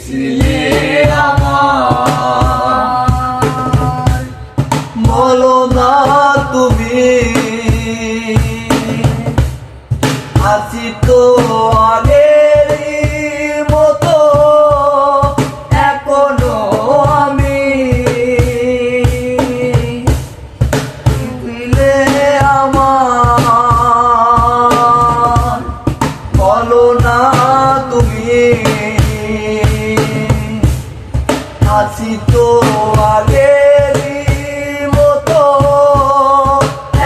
ছিলে আমার, বলো না তুমি আছি তো আগেরই মতো এখনো আমি, ছিলে আমার, বলো না তুমি আছি তো আগেরই মতো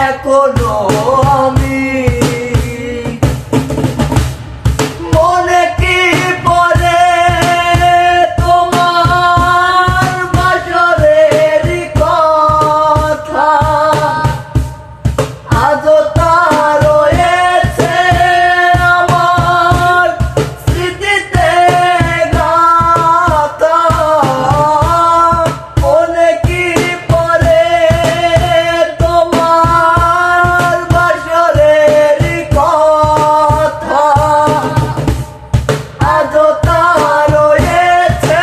এখনো আমি। মনে কি পড়ে তোমার বাসরের কথা, আজও তা রয়েছে আমার স্মৃতিতে গাথা। মনে কি পড়ে তোমার বাসরের কথা, আজও তা রয়েছে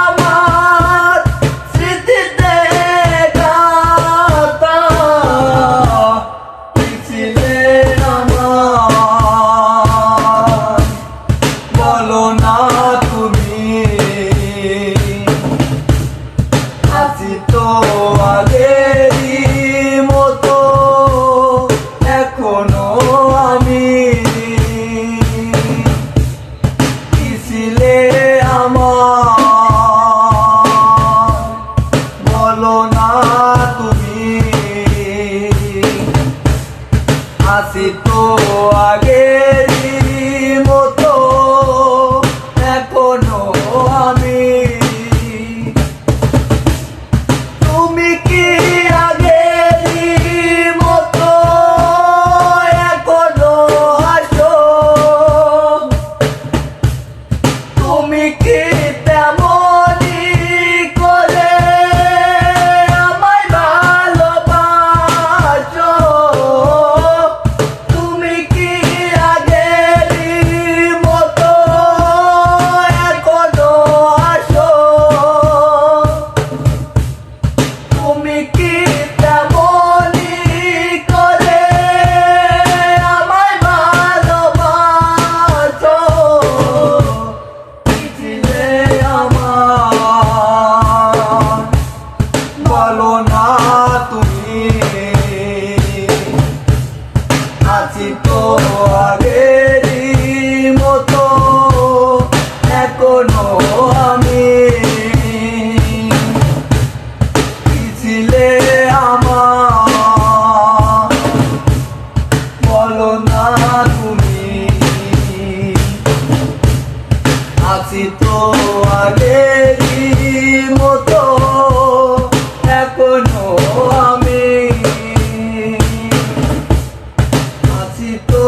আমার স্মৃতিতে গাথা। ছিলে আমার, বলো না তুমি আছি তো আগেরই মতো এখনো আমি, ছিলে আমার, বলো না তুমি আছি তো আগেরই মতো এখনো আমি। তুমি কি আগেরই মতো এখনো আসো, তুমি কি তেমনি করে আমায় ভালোবাসো, তুমি কি আগেরই মতো এখনো আসো, তুমি কি তেমনি করে আমায় ভালোবাসো, ছিলে আমার, বলো না তুমি আছি তো আগেরই মতো এখনো আমি, ছিলে আমার, বলো না তুমি আছি তো আগেরই মতো এখনো আমি, আছি তো